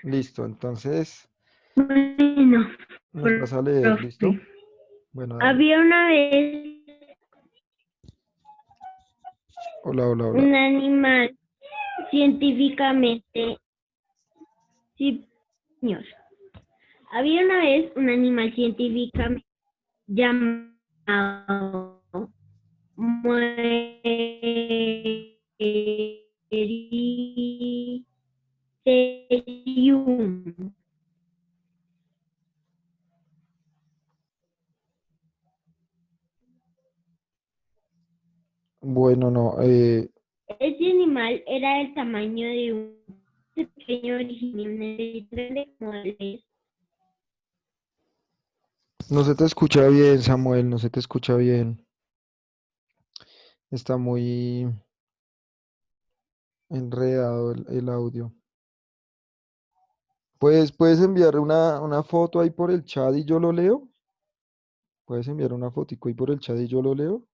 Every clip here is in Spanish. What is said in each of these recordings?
Listo, entonces Bueno, nos vas a leer, profe. ¿listo? Bueno, dale. Había una vez Hola, hola, hola. un animal científicamente, sí, señor. Había una vez un animal científicamente llamado Muericerium. Bueno, no, Este animal era del tamaño de un pequeño original de como no se te escucha bien, Samuel, no se te escucha bien. Está muy enredado el audio. ¿Puedes enviar una foto ahí por el chat y yo lo leo? ¿Puedes enviar una fotico ahí por el chat y yo lo leo?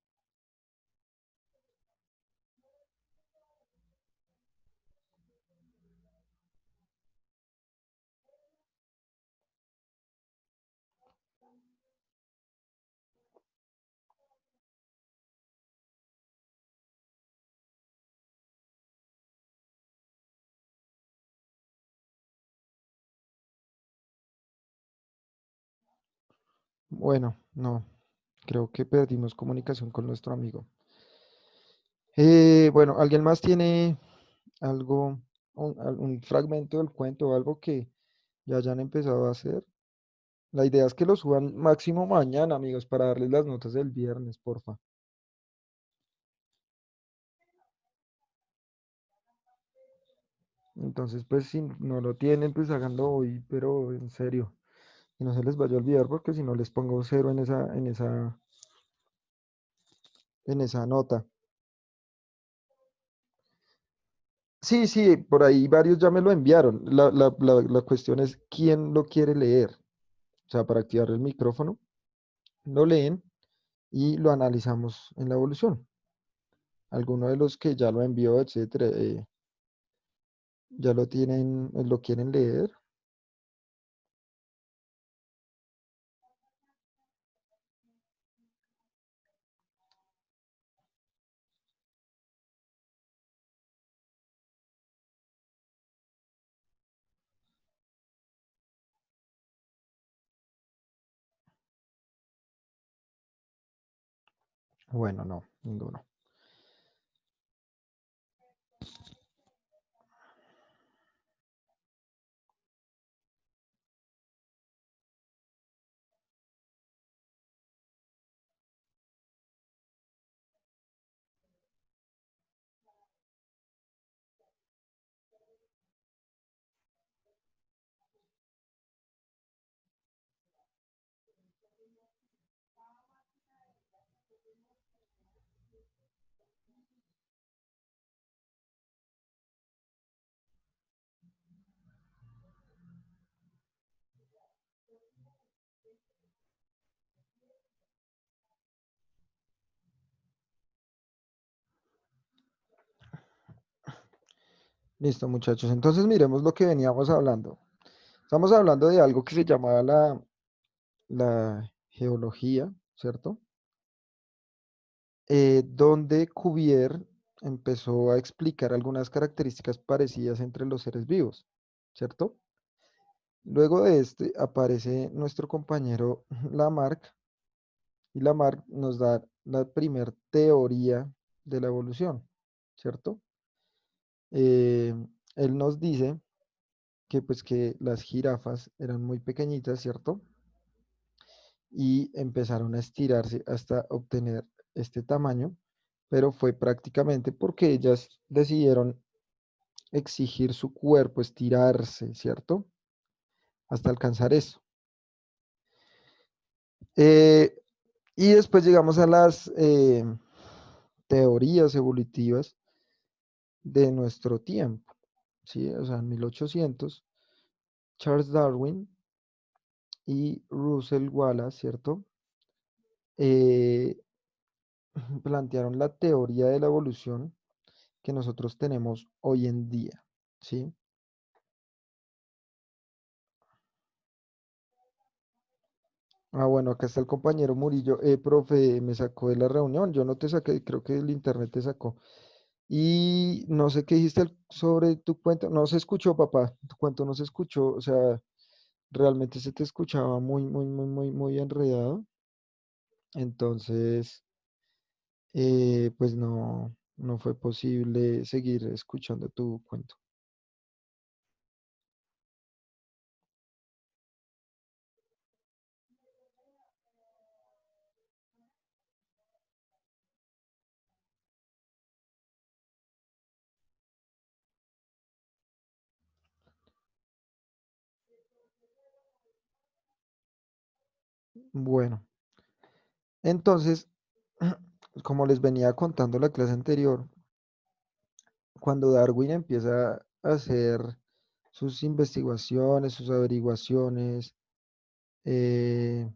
Bueno, no, creo que perdimos comunicación con nuestro amigo. Bueno, ¿alguien más tiene algo, un fragmento del cuento o algo que ya hayan empezado a hacer? La idea es que lo suban máximo mañana, amigos, para darles las notas del viernes, porfa. Entonces, pues si no lo tienen, pues háganlo hoy, pero en serio. Y no se les vaya a olvidar porque si no les pongo cero en esa nota. Sí, sí, por ahí varios ya me lo enviaron. La cuestión es quién lo quiere leer. O sea, para activar el micrófono, lo leen y lo analizamos en la evolución. Alguno de los que ya lo envió, etcétera, ya lo tienen, lo quieren leer. Bueno, no, ninguno. Listo, muchachos. Entonces miremos lo que veníamos hablando. Estamos hablando de algo que se llamaba la geología, ¿cierto? Donde Cuvier empezó a explicar algunas características parecidas entre los seres vivos, ¿cierto? Luego de este aparece nuestro compañero Lamarck y Lamarck nos da la primer teoría de la evolución, ¿cierto? Eh, Él nos dice que pues que las jirafas eran muy pequeñitas, ¿cierto? Y empezaron a estirarse hasta obtener este tamaño, pero fue prácticamente porque ellas decidieron exigir su cuerpo, estirarse, ¿cierto? Hasta alcanzar eso. Eh, y después llegamos a las teorías evolutivas de nuestro tiempo, ¿sí? O sea, en 1800, Charles Darwin y Russell Wallace, ¿cierto? Eh, plantearon la teoría de la evolución que nosotros tenemos hoy en día, ¿sí? Ah, bueno, acá está el compañero Murillo. Profe, me sacó de la reunión. Yo no te saqué, creo que el internet te sacó. Y no sé qué dijiste sobre tu cuento. No se escuchó, papá. Tu cuento no se escuchó. O sea, realmente se te escuchaba muy, muy, muy, muy, muy enredado. Entonces, pues no, no fue posible seguir escuchando tu cuento. Bueno, entonces, como les venía contando la clase anterior, cuando Darwin empieza a hacer sus investigaciones, sus averiguaciones, eh,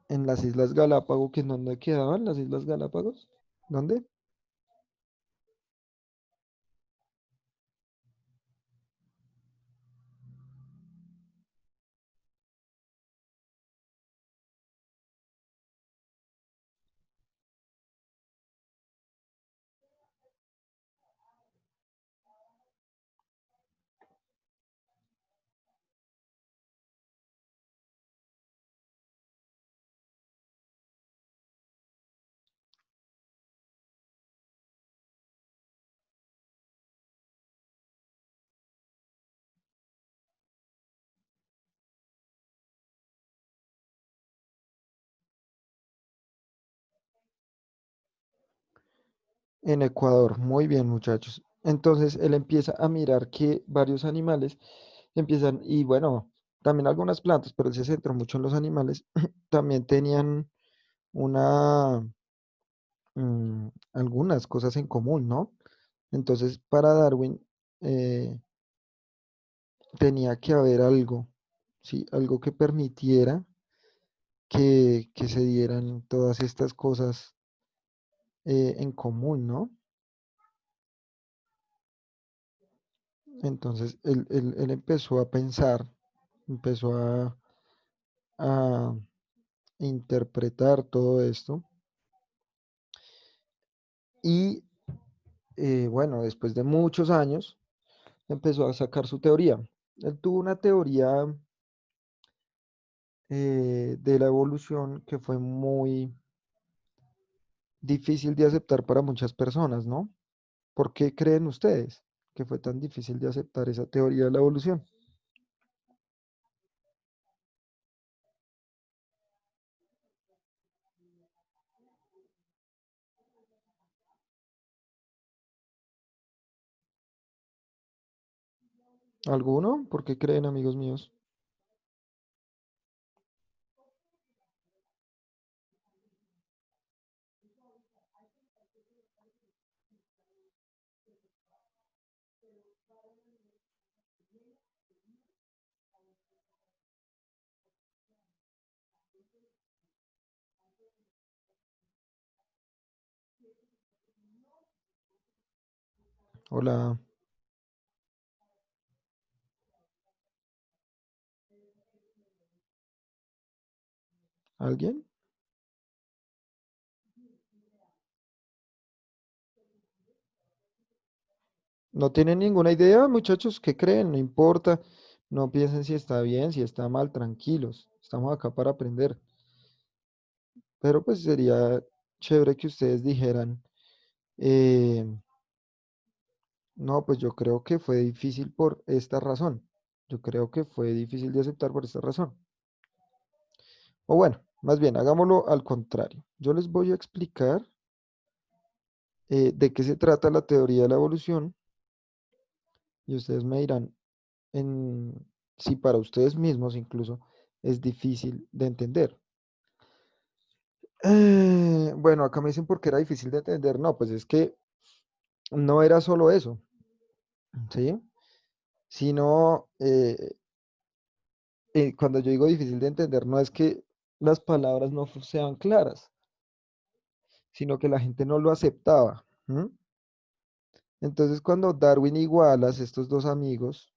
en las Islas Galápagos, que en dónde quedaban las Islas Galápagos, ¿dónde? En Ecuador, muy bien, muchachos. Entonces él empieza a mirar que varios animales empiezan, y bueno, también algunas plantas, pero él se centró mucho en los animales, también tenían una, algunas cosas en común, ¿no? Entonces, para Darwin tenía que haber algo, ¿sí? Algo que permitiera que se dieran todas estas cosas en común, ¿no? Entonces, él empezó a pensar, empezó a interpretar todo esto y, bueno, después de muchos años, empezó a sacar su teoría. Él tuvo una teoría de la evolución que fue muy difícil de aceptar para muchas personas, ¿no? ¿Por qué creen ustedes que fue tan difícil de aceptar esa teoría de la evolución? ¿Alguno? ¿Por qué creen, amigos míos? Hola, ¿alguien? ¿No tienen ninguna idea, muchachos? ¿Qué creen? No importa. No piensen si está bien, si está mal, tranquilos. Estamos acá para aprender. Pero pues sería chévere que ustedes dijeran, eh, no, pues yo creo que fue difícil por esta razón. Yo creo que fue difícil de aceptar por esta razón. O bueno, más bien, hagámoslo al contrario. Yo les voy a explicar de qué se trata la teoría de la evolución y ustedes me dirán en, si para ustedes mismos incluso es difícil de entender. Bueno, acá me dicen por qué era difícil de entender. No, pues es que no era solo eso, ¿sí? Sino, cuando yo digo difícil de entender, no es que las palabras no sean claras, sino que la gente no lo aceptaba. ¿M? Entonces, cuando Darwin y Wallace, estos dos amigos,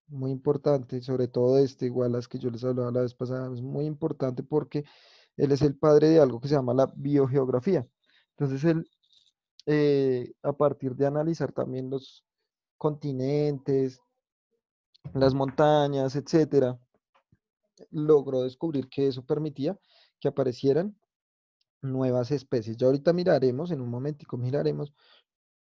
muy importante, sobre todo este, igual las que yo les hablaba la vez pasada, es muy importante porque él es el padre de algo que se llama la biogeografía. Entonces, él, a partir de analizar también los continentes, las montañas, etcétera, logró descubrir que eso permitía que aparecieran nuevas especies. Ya ahorita miraremos, en un momentico miraremos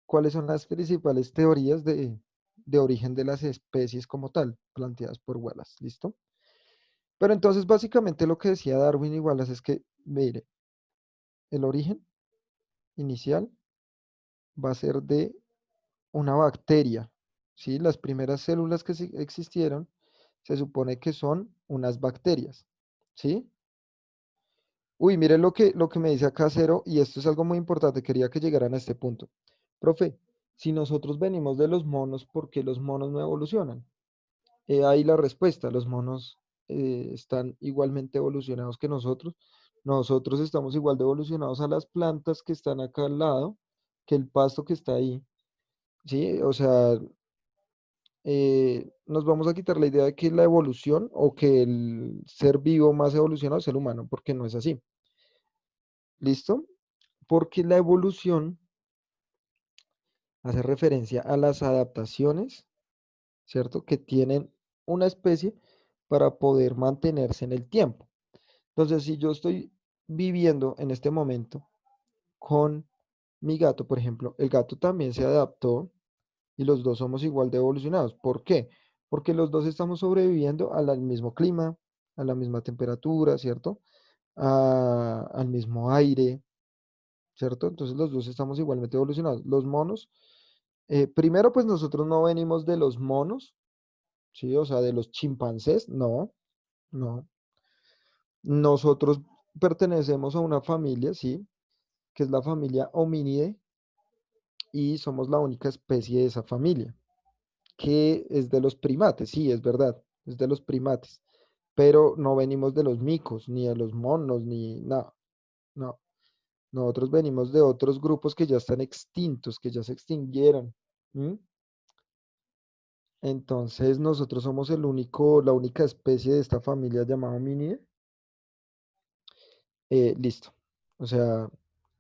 cuáles son las principales teorías de origen de las especies como tal, planteadas por Wallace. ¿Listo? Pero entonces básicamente lo que decía Darwin y Wallace es que, mire, el origen inicial va a ser de una bacteria, ¿sí? Las primeras células que existieron se supone que son unas bacterias, ¿sí? Uy, miren lo que me dice acá Cero, y esto es algo muy importante, quería que llegaran a este punto. Profe, si nosotros venimos de los monos, ¿por qué los monos no evolucionan? Ahí la respuesta, los monos están igualmente evolucionados que nosotros. Nosotros estamos igual de evolucionados a las plantas que están acá al lado, que el pasto que está ahí, ¿sí? O sea, nos vamos a quitar la idea de que la evolución o que el ser vivo más evolucionado es el humano, porque no es así. ¿Listo? Porque la evolución hace referencia a las adaptaciones, ¿cierto? Que tienen una especie para poder mantenerse en el tiempo. Entonces, si yo estoy viviendo en este momento con mi gato, por ejemplo, el gato también se adaptó y los dos somos igual de evolucionados. ¿Por qué? Porque los dos estamos sobreviviendo al mismo clima, a la misma temperatura, ¿cierto? Al mismo aire, ¿cierto? Entonces los dos estamos igualmente evolucionados. Los monos, primero pues nosotros no venimos de los monos, ¿sí? O sea, de los chimpancés, no, no. Nosotros pertenecemos a una familia, ¿sí? Que es la familia Hominidae y somos la única especie de esa familia, que es de los primates, sí, es verdad, es de los primates, pero no venimos de los micos, ni de los monos, ni no, no. Nosotros venimos de otros grupos que ya están extintos, que ya se extinguieron. ¿M? Entonces nosotros somos la única especie de esta familia llamada Hominidae. Listo. O sea,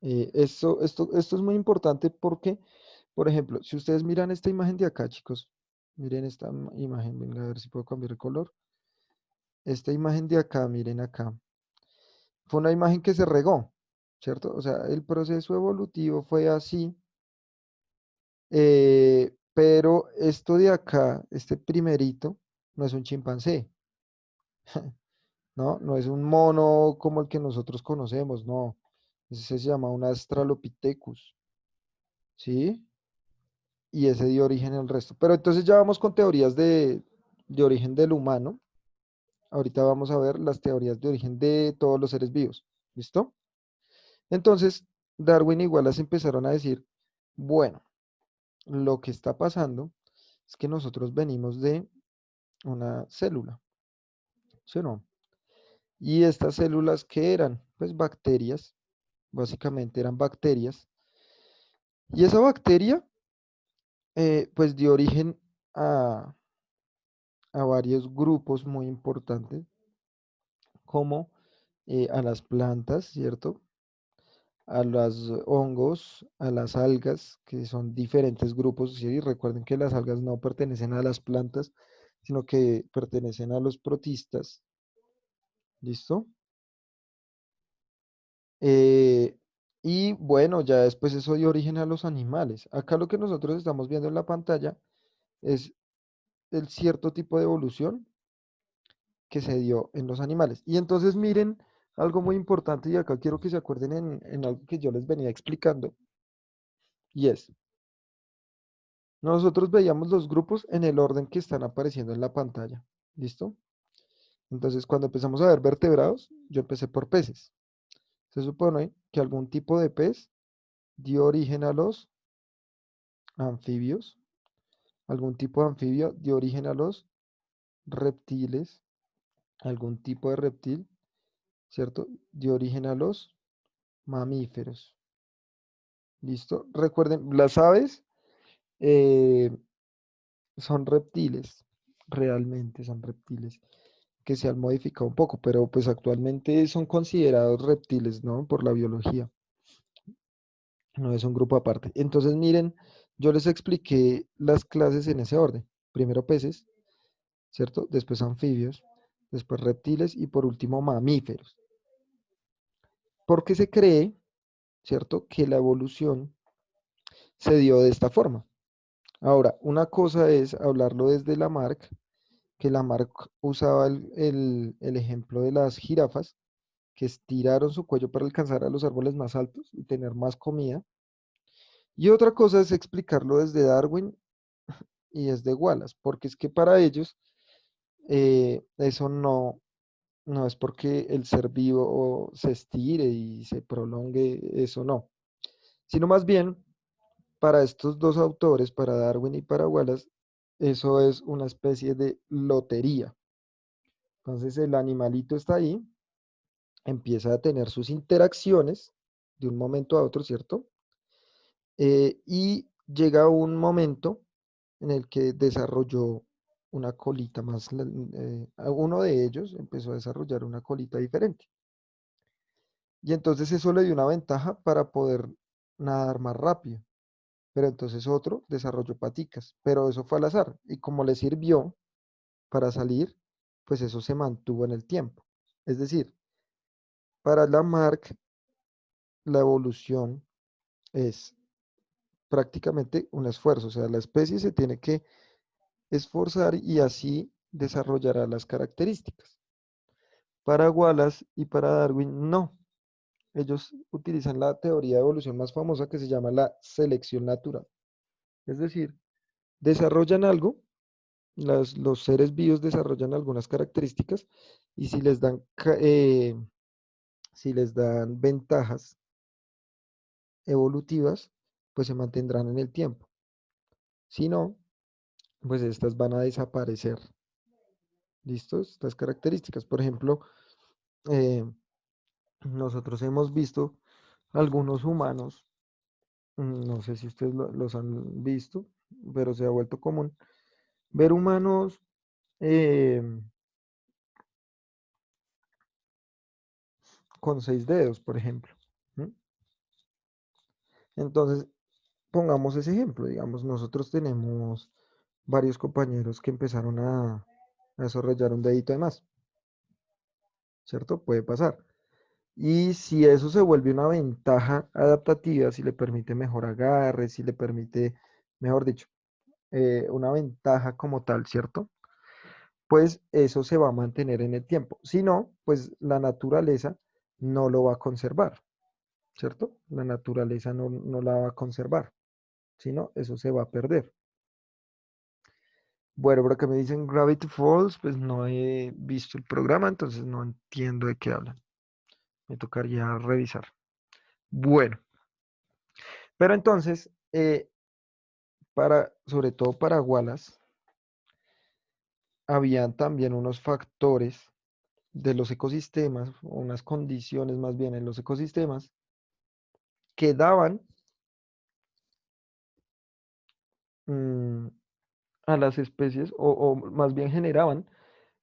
esto es muy importante porque, por ejemplo, si ustedes miran esta imagen de acá, chicos, miren esta imagen, venga a ver si puedo cambiar el color. Esta imagen de acá, miren acá, fue una imagen que se regó, ¿cierto? O sea, el proceso evolutivo fue así, pero esto de acá, este primerito, no es un chimpancé, ¿no? No es un mono como el que nosotros conocemos, no. Ese se llama un Australopithecus, ¿sí? Y ese dio origen al resto. Pero entonces ya vamos con teorías de origen del humano. Ahorita vamos a ver las teorías de origen de todos los seres vivos. ¿Listo? Entonces, Darwin y Wallace empezaron a decir, bueno, lo que está pasando es que nosotros venimos de una célula, ¿sí o no? Y estas células, ¿qué eran? Pues bacterias, básicamente eran bacterias. Y esa bacteria, pues dio origen a, a varios grupos muy importantes, como a las plantas, ¿cierto? A los hongos, a las algas, que son diferentes grupos, ¿sí? Recuerden que las algas no pertenecen a las plantas, sino que pertenecen a los protistas, ¿listo? Eh, y bueno, ya después eso dio origen a los animales. Acá lo que nosotros estamos viendo en la pantalla es el cierto tipo de evolución que se dio en los animales. Y entonces miren algo muy importante y acá quiero que se acuerden en algo que yo les venía explicando y es, nosotros veíamos los grupos en el orden que están apareciendo en la pantalla. ¿Listo? Entonces cuando empezamos a ver vertebrados, yo empecé por peces. Se supone que algún tipo de pez dio origen a los anfibios, algún tipo de anfibio dio origen a los reptiles, algún tipo de reptil, ¿cierto? Dio origen a los mamíferos. ¿Listo? Recuerden, las aves eh, son reptiles. realmente son reptiles que se han modificado un poco, pero pues actualmente son considerados reptiles, ¿no? Por la biología, no es un grupo aparte. Entonces, miren, yo les expliqué las clases en ese orden. Primero peces, ¿cierto? Después anfibios, después reptiles y por último mamíferos. Porque se cree, ¿cierto? Que la evolución se dio de esta forma. Ahora, una cosa es hablarlo desde Lamarck, que Lamarck usaba el ejemplo de las jirafas, que estiraron su cuello para alcanzar a los árboles más altos y tener más comida. Y otra cosa es explicarlo desde Darwin y desde Wallace, porque es que para ellos eso no es porque el ser vivo se estire y se prolongue, eso no, sino más bien para estos dos autores, para Darwin y para Wallace, eso es una especie de lotería. Entonces el animalito está ahí, empieza a tener sus interacciones de un momento a otro, ¿cierto? Y llega un momento en el que desarrolló una colita más, uno de ellos empezó a desarrollar una colita diferente. Y entonces eso le dio una ventaja para poder nadar más rápido. Pero entonces otro desarrolló paticas, pero eso fue al azar. Y como le sirvió para salir, pues eso se mantuvo en el tiempo. Es decir, para Lamarck, la evolución es prácticamente un esfuerzo. O sea, la especie se tiene que esforzar y así desarrollará las características. Para Wallace y para Darwin, no. Ellos utilizan la teoría de evolución más famosa que se llama la selección natural. Es decir, desarrollan algo, los seres vivos desarrollan algunas características y si les dan ventajas evolutivas, pues se mantendrán en el tiempo. Si no, pues estas van a desaparecer. ¿Listo? Estas características. Por ejemplo, eh, nosotros hemos visto algunos humanos, no sé si ustedes los han visto, pero se ha vuelto común ver humanos eh, con 6 dedos, por ejemplo. ¿Mm? Entonces, pongamos ese ejemplo, digamos, nosotros tenemos varios compañeros que empezaron a desarrollar un dedito de más, ¿cierto? Puede pasar. Y si eso se vuelve una ventaja adaptativa, si le permite mejor agarre, si le permite, mejor dicho, una ventaja como tal, ¿cierto? Pues eso se va a mantener en el tiempo. Si no, pues la naturaleza no lo va a conservar, ¿cierto? La naturaleza no la va a conservar, si no, eso se va a perder. Bueno, por acá me dicen Gravity Falls, pues no he visto el programa, entonces no entiendo de qué hablan. Me tocaría revisar. Bueno, pero entonces, sobre todo para Wallace, habían también unos factores de los ecosistemas, o unas condiciones más bien en los ecosistemas, que daban mm, a las especies, o más bien generaban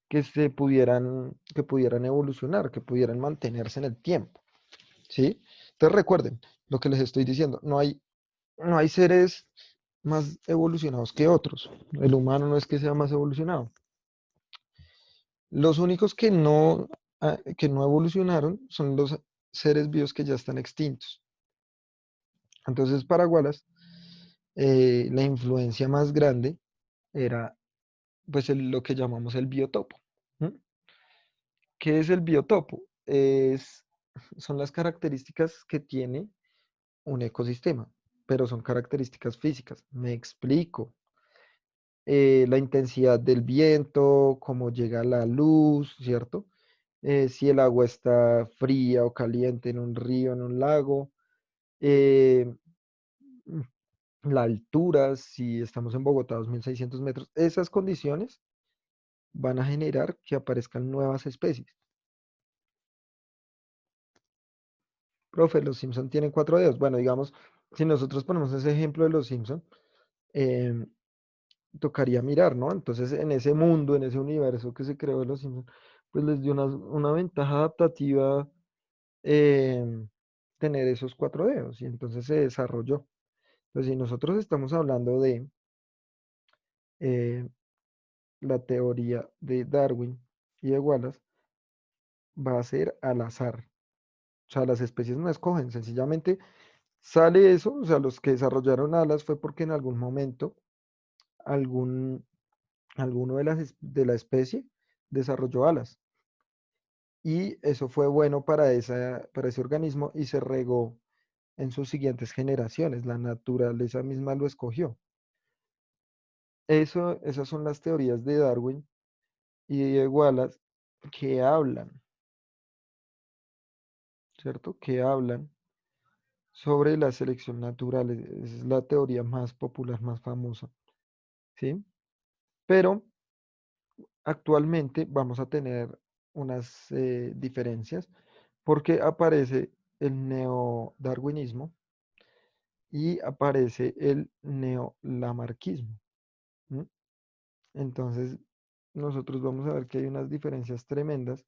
que pudieran evolucionar, que pudieran mantenerse en el tiempo, ¿sí? Entonces recuerden lo que les estoy diciendo, no hay seres más evolucionados que otros. El humano no es que sea más evolucionado. Los únicos que no evolucionaron son los seres vivos que ya están extintos. Entonces, para Wallace, la influencia más grande era pues lo que llamamos el biotopo. ¿M? ¿Qué es el biotopo? Son las características que tiene un ecosistema, pero son características físicas. Me explico. La intensidad del viento, cómo llega la luz, ¿cierto? Si el agua está fría o caliente en un río, en un lago, eh, la altura, si estamos en Bogotá, 2600 metros, esas condiciones van a generar que aparezcan nuevas especies. Profe, los Simpson tienen 4 dedos. Bueno, digamos, si nosotros ponemos ese ejemplo de los Simpson, tocaría mirar, ¿no? Entonces, en ese mundo, en ese universo que se creó de los Simpsons, pues les dio una ventaja adaptativa em, tener esos cuatro dedos y entonces se desarrolló. Entonces, si nosotros estamos hablando de eh, la teoría de Darwin y de Wallace, va a ser al azar. O sea, las especies no escogen, sencillamente sale eso, o sea, los que desarrollaron alas fue porque en algún momento algún, alguno de la especie desarrolló alas. Y eso fue bueno para ese organismo y se regó en sus siguientes generaciones. La naturaleza misma lo escogió. Esas son las teorías de Darwin y de Wallace que hablan, ¿cierto? Que hablan sobre la selección natural. Esa es la teoría más popular, más famosa, ¿sí? Pero actualmente vamos a tener unas diferencias porque aparece el neodarwinismo y aparece el neolamarquismo. ¿M? Entonces, nosotros vamos a ver que hay unas diferencias tremendas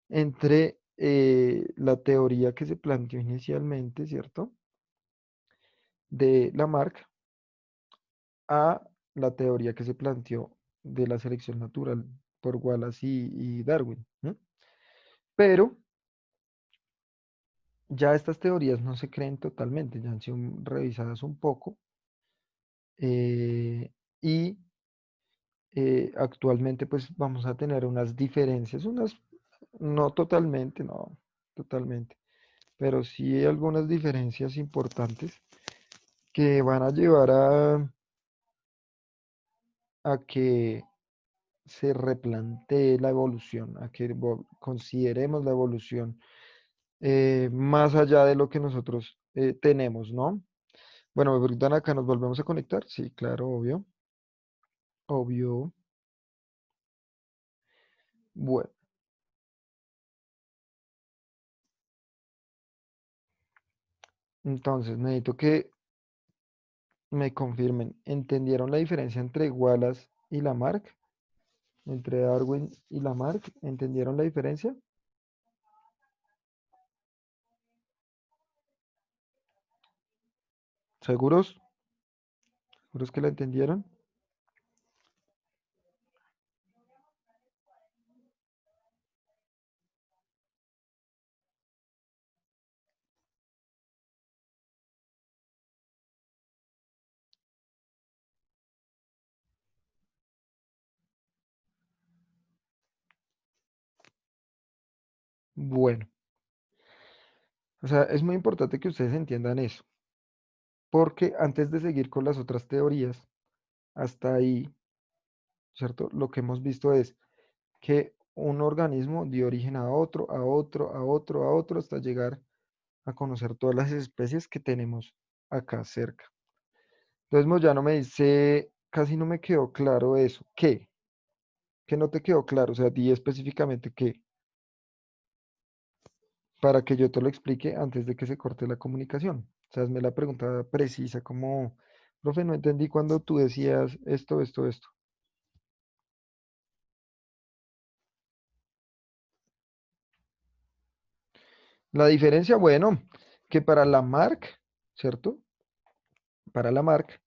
entre la teoría que se planteó inicialmente, ¿cierto? De Lamarck a la teoría que se planteó de la selección natural por Wallace y Darwin. ¿M? Pero ya estas teorías no se creen totalmente, ya han sido revisadas un poco y actualmente pues vamos a tener unas diferencias, unas no totalmente, no totalmente, pero sí hay algunas diferencias importantes que van a llevar a que se replantee la evolución, a que consideremos la evolución más allá de lo que nosotros tenemos, ¿no? Bueno, me preguntan acá, ¿nos volvemos a conectar? Sí, claro, obvio, obvio. Bueno, entonces necesito que me confirmen, ¿entendieron la diferencia entre Wallace y Lamarck? Entre Darwin y Lamarck, ¿entendieron la diferencia? ¿Seguros? ¿Seguros que la entendieron? Bueno, o sea, es muy importante que ustedes entiendan eso, porque antes de seguir con las otras teorías, hasta ahí, ¿cierto? Lo que hemos visto es que un organismo dio origen a otro, a otro, a otro, a otro, hasta llegar a conocer todas las especies que tenemos acá cerca. Entonces, Moyano me dice, casi no me quedó claro eso. ¿Qué? ¿Qué no te quedó claro? O sea, di específicamente qué, para que yo te lo explique antes de que se corte la comunicación. O sea, hazme la pregunta precisa, como, profe, no entendí cuando tú decías esto, esto, esto. La diferencia, bueno, que para la Lamarck, ¿cierto? Para la Lamarck,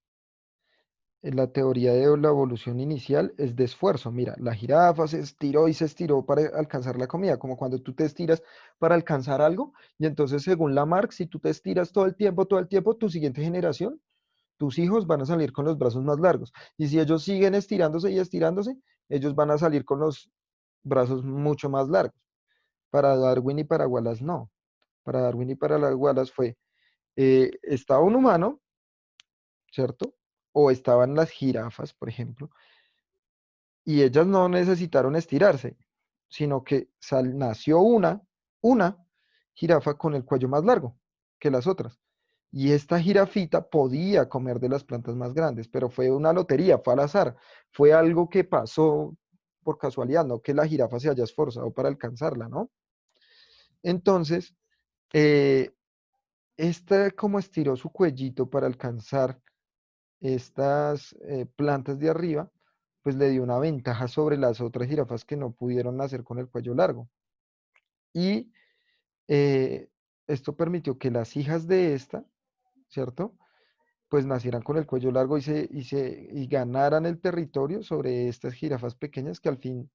la teoría de la evolución inicial es de esfuerzo. Mira, la jirafa se estiró y se estiró para alcanzar la comida, como cuando tú te estiras para alcanzar algo. Y entonces, según Lamarck, si tú te estiras todo el tiempo, tu siguiente generación, tus hijos van a salir con los brazos más largos. Y si ellos siguen estirándose y estirándose, ellos van a salir con los brazos mucho más largos. Para Darwin y para Wallace no. Para Darwin y para Wallace fue, estaba un humano, ¿cierto? O estaban las jirafas, por ejemplo, y ellas no necesitaron estirarse, sino que nació una jirafa con el cuello más largo que las otras. Y esta jirafita podía comer de las plantas más grandes, pero fue una lotería, fue al azar, fue algo que pasó por casualidad, no que la jirafa se haya esforzado para alcanzarla, ¿no? Entonces, esta como estiró su cuellito para alcanzar estas plantas de arriba, pues le dio una ventaja sobre las otras jirafas que no pudieron nacer con el cuello largo. Y eh, esto permitió que las hijas de esta, ¿cierto? Pues nacieran con el cuello largo y ganaran el territorio sobre estas jirafas pequeñas que al fin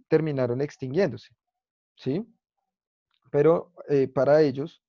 terminaron extinguiéndose, ¿sí? Pero para ellos